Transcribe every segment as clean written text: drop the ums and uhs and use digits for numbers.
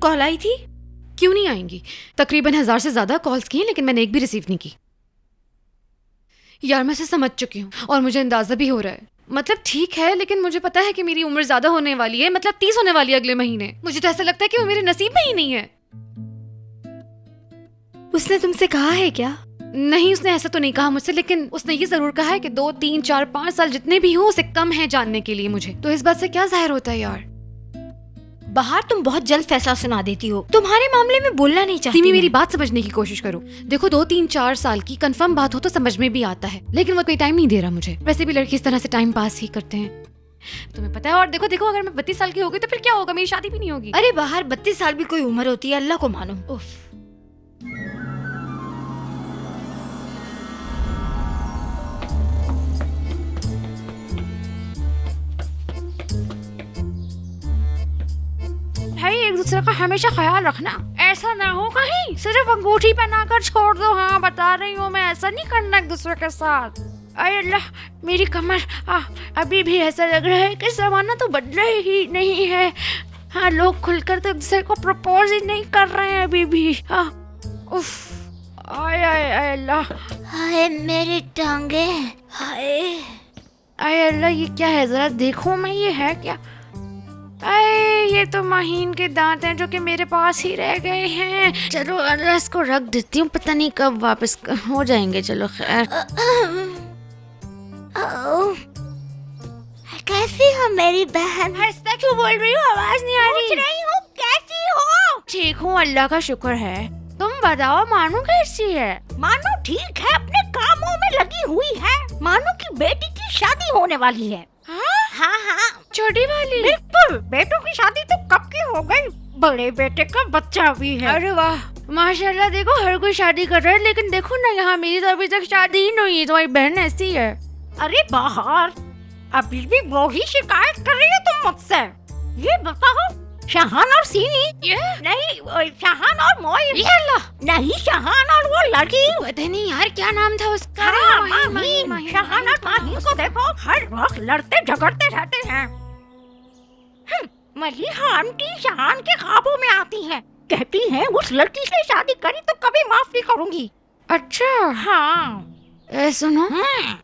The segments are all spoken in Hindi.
कॉल आई थी? क्यों नहीं आएंगी? तकरीबन 1000 से ज्यादा कॉल्स की हैं, लेकिन मैंने एक भी रिसीव नहीं की। यार मैं से समझ चुकी हूँ और मुझे अंदाजा भी हो रहा है। मतलब ठीक है, लेकिन मुझे पता है कि मेरी उम्र ज्यादा होने वाली है, मतलब 30 होने वाली है अगले महीने। मुझे तो ऐसा लगता है कि वो मेरे नसीब में ही नहीं है। उसने तुमसे कहा है क्या? नहीं, उसने ऐसा तो नहीं कहा मुझसे, लेकिन उसने ये जरूर कहा है कि 2, 3, 4, 5 साल जितने भी हो उससे कम है जानने के लिए मुझे। तो इस बात से क्या जाहिर होता है यार? बाहर तुम बहुत जल्द फैसला सुना देती हो। तुम्हारे मामले में बोलना नहीं चाहती। सिमी मेरी बात समझने की कोशिश करो। देखो 2, 3, 4 साल की कंफर्म बात हो तो समझ में भी आता है, लेकिन वो कोई टाइम नहीं दे रहा मुझे। वैसे भी लड़की इस तरह से टाइम पास ही करते हैं, तुम्हें पता है। और देखो देखो, अगर मैं 32 साल की हो गई तो फिर क्या होगा? मेरी शादी भी नहीं होगी। अरे बाहर 32 साल भी कोई उम्र होती है, अल्लाह को मानो। उफ। भाई एक दूसरे का हमेशा ख्याल रखना, ऐसा ना हो कहीं सिर्फ अंगूठी पहनाकर छोड़ दो। हाँ बता रही हूँ मैं, ऐसा नहीं करना एक दूसरे के साथ। अरे अल्लाह, मेरी कमर अभी भी ऐसा लग रहा है कि जमाना तो बदला ही नहीं है। हाँ, लोग खुलकर तो एक दूसरे को प्रपोज ही नहीं कर रहे हैं अभी भी। हाँ उफ, आय आय आय अल्लाह, हाय मेरी टांगे, हाय। आय अल्लाह, ये क्या है? जरा देखो मैं, ये है क्या? अरे ये तो माहीन के दांत हैं जो कि मेरे पास ही रह गए हैं। चलो अल्लाह इसको रख देती हूँ, पता नहीं कब वापस हो जाएंगे। चलो खैर। कैसी हो मेरी बहन? हंसता क्यों बोल रही हो? आवाज नहीं आ रही। पूछ रही हूँ कैसी हो? ठीक हूँ, अल्लाह का शुक्र है। तुम बताओ मानू कैसी है? मानो ठीक है, अपने कामों में लगी हुई है। मानो की बेटी की शादी होने वाली है। हाँ हाँ, छोटी वाली? बिल्कुल, बेटों की शादी तो कब की हो गई, बड़े बेटे का बच्चा भी है। अरे वाह माशाल्लाह। देखो हर कोई शादी कर रहा है, लेकिन देखो ना यहाँ मेरी तो अभी तक शादी ही नहीं है। तुम्हारी बहन ऐसी है। अरे बाहर अभी भी वो ही शिकायत कर रही हो तुम मुझसे। ये बताओ, शाहान और सीनी? नहीं, शाहान और मोइन। नहीं, शाहान और वो लड़की। पता नहीं यार क्या नाम था उसका। हाँ, माहीन। शाहान और माहीन को देखो, हर वक्त लड़ते झगड़ते रहते हैं। मलिहा आंटी शाहान के ख्वाबों में आती हैं, कहती हैं उस लड़की से शादी करी तो कभी माफ नहीं करूंगी। अच्छा हाँ। सुनो,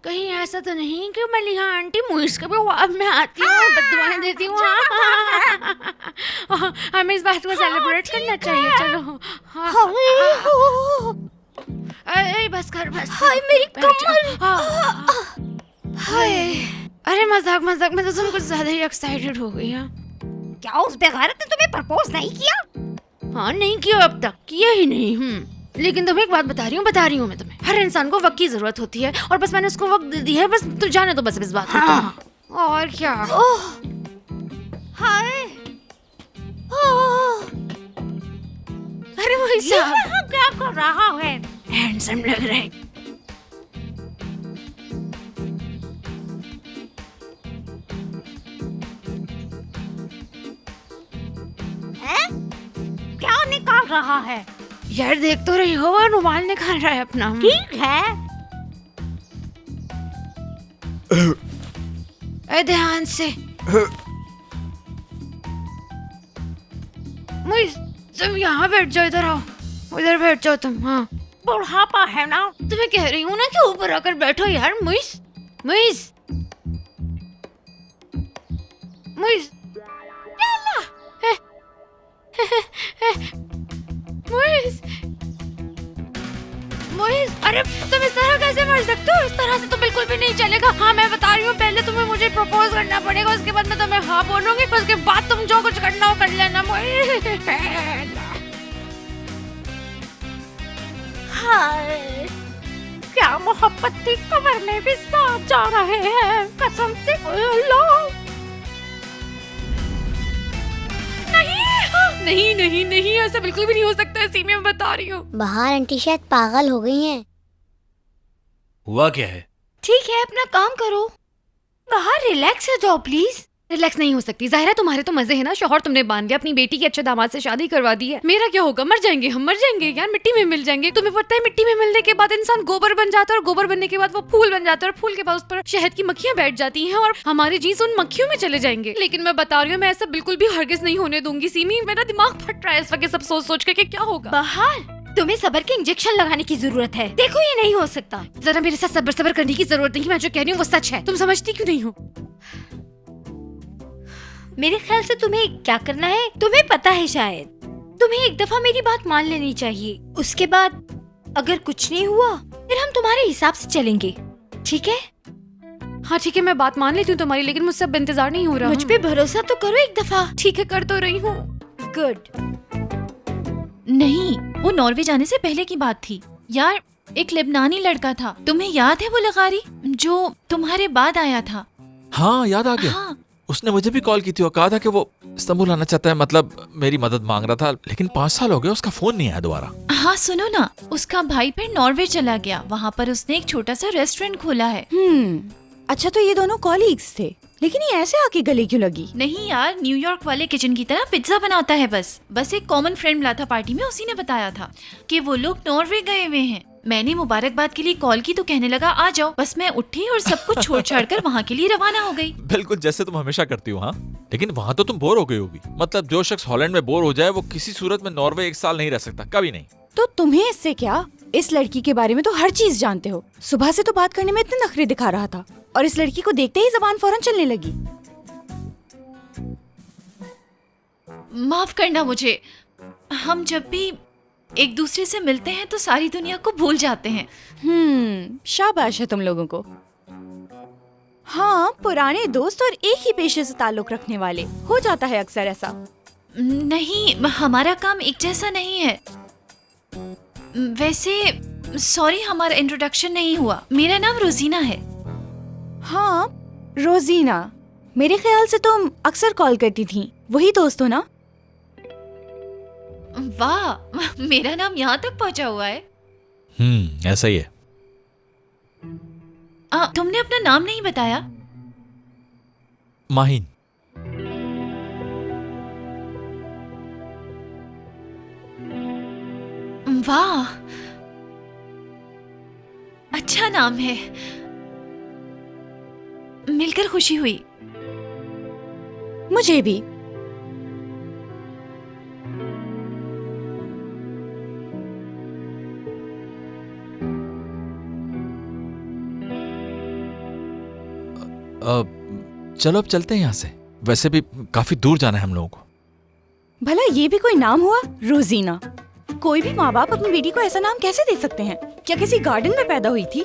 कहीं ऐसा तो नहीं कि मलिहा आंटी मुइस के भी ख्वाब में आती है और बद्दुआएं देती हूँ? हमें इस बात को सेलिब्रेट करना चाहिए। चलो अरे बस कर, बस। हाय मेरी कमर। हाय, अरे मजाक मजाक में तो तुम कुछ ज्यादा ही एक्साइटेड हो गई। हाँ क्या उस बेगैरत ने तुम्हें प्रपोज नहीं किया? हाँ, नहीं किया अब तक, किया ही नहीं। लेकिन तुम्हें एक बात बता रही हूँ मैं तुम्हें, हर इंसान को वक्त की जरूरत होती है और बस मैंने उसको वक्त दे दी है। बस तू जाने दो बस इस बात को। और क्या? हाय, अरे वही साहब क्या कर रहा है? हैंडसम लग रहा है। क्या निकाल रहा है? यार देख तो रही हो, वो रुमाल निकाल रहा है अपना। ठीक है। ध्यान से। मुइस, तुम यहाँ बैठ जाओ, इधर आओ, उधर बैठ जाओ तुम। हाँ, बुढ़ापा है ना, तुम्हें कह रही हूँ ना कि ऊपर आकर बैठो यार। मुइस मुइस मुइस, मुइस मुइस, अरे तुम इस तरह कैसे मर सकते हो? इस तरह से तो बिल्कुल भी नहीं चलेगा। हाँ मैं बता रही हूँ, पहले तुम्हें मुझे प्रपोज करना पड़ेगा, उसके बाद मैं तुम्हें हाँ बोलूंगी, उसके बाद तुम जो कुछ करना हो कर लेना। हाय, क्या मोहब्बत थी, कमर में भी सांप जा रहे हैं, कसम से। नहीं नहीं नहीं, ऐसा बिल्कुल भी नहीं हो सकता है सीमी, मैं बता रही हूँ। बाहर आंटी शायद पागल हो गई हैं। हुआ क्या है? ठीक है, अपना काम करो, बाहर रिलैक्स हो जाओ प्लीज। रिलैक्स नहीं हो सकती। ज़ाहिरा तुम्हारे तो मजे हैं ना, शौहर तुमने बांध लिया, अपनी बेटी के अच्छे दामाद से शादी करवा दी है। मेरा क्या होगा? मर जाएंगे हम, मर जाएंगे यार, मिट्टी में मिल जाएंगे। तुम्हें पता है मिट्टी में मिलने के बाद इंसान गोबर बन जाता है, और गोबर बनने के बाद वो फूल बन जाता है, और फूल के बाद उस पर शहद की मक्खियां बैठ जाती हैं और हमारे जीन्स उन मक्खियों में चले जाएंगे। लेकिन मैं बता रही हूँ, मैं ऐसा बिल्कुल भी हरगिज नहीं होने दूंगी सीमी। मेरा दिमाग फट रहा है इस वक्त सब सोच सोच के कि क्या होगा। बहार, तुम्हें सब्र के इंजेक्शन लगाने की जरूरत है। देखो ये नहीं हो सकता। जरा मेरे साथ सब्र सब्र करने की जरूरत नहीं, मैं जो कह रही हूँ वो सच है। तुम समझती क्यों नहीं हो? मेरे ख्याल से तुम्हें क्या करना है तुम्हें पता है शायद। तुम्हें एक दफा मेरी बात मान लेनी चाहिए, उसके बाद अगर कुछ नहीं हुआ फिर हम तुम्हारे हिसाब से चलेंगे, ठीक है? हाँ ठीक है, मैं बात मान लेती हूँ तुम्हारी, लेकिन मुझसे अब इंतजार नहीं हो रहा। मुझ पे भरोसा तो करो एक दफा। ठीक है, कर तो रही हूँ। गुड। नहीं, वो नॉर्वे जाने से पहले की बात थी यार। एक लेबनानी लड़का था, तुम्हें याद है वो लगारी जो तुम्हारे बाद आया था? हाँ याद आ गया। हाँ, उसने मुझे भी कॉल की थी और कहा था कि वो इस्तांबुल आना चाहता है, मतलब मेरी मदद मांग रहा था। लेकिन 5 साल हो गए, उसका फोन नहीं आया दोबारा। हाँ सुनो ना, उसका भाई फिर नॉर्वे चला गया, वहाँ पर उसने एक छोटा सा रेस्टोरेंट खोला है। अच्छा तो ये दोनों कॉलीग्स थे, लेकिन ये ऐसे आके गले क्यों लगी? नहीं यार, न्यूयॉर्क वाले किचन की तरह पिज्जा बनाता है। बस एक कॉमन फ्रेंड मिला था पार्टी में, उसी ने बताया था कि वो लोग नॉर्वे गए हुए हैं। मैंने मुबारकबाद के लिए कॉल की तो कहने लगा आ जाओ। बस मैं उठी और सब कुछ छोड़ छाड़ कर वहाँ के लिए रवाना हो गई। बिल्कुल जैसे तुम हमेशा करती हो। हाँ, लेकिन वहाँ तो तुम बोर हो गई होगी। मतलब जो शख्स हॉलैंड में बोर हो जाए वो किसी सूरत में नॉर्वे 1 साल नहीं रह सकता, कभी नहीं। तो तुम्हें इससे क्या? इस लड़की के बारे में तो हर चीज जानते हो। सुबह से तो बात करने में इतने नखरे दिखा रहा था, और इस लड़की को देखते ही जबान फौरन चलने लगी। माफ करना मुझे। हम जब भी एक दूसरे से मिलते हैं तो सारी दुनिया को भूल जाते हैं। शाबाश है तुम लोगों को। हाँ, पुराने दोस्त और एक ही पेशे से ताल्लुक रखने वाले, हो जाता है अक्सर ऐसा। नहीं, हमारा काम एक जैसा नहीं है। वैसे सॉरी, हमारा इंट्रोडक्शन नहीं हुआ। मेरा नाम रोजीना है। हाँ, रोजीना। मेरे ख्याल से तुम अक्सर कॉल करती थी, वही दोस्त हो ना? वाह, मेरा नाम यहाँ तक पहुँचा हुआ है। ऐसा ही है। तुमने अपना नाम नहीं बताया। माहिन। वाह, अच्छा नाम है। मिलकर खुशी हुई। मुझे भी। चलो अब चलते हैं यहाँ से। वैसे भी काफी दूर जाना है हम लोगों को। भला ये भी कोई नाम हुआ, रोजीना? कोई भी माँ बाप अपनी बेटी को ऐसा नाम कैसे दे सकते हैं? क्या किसी गार्डन में पैदा हुई थी?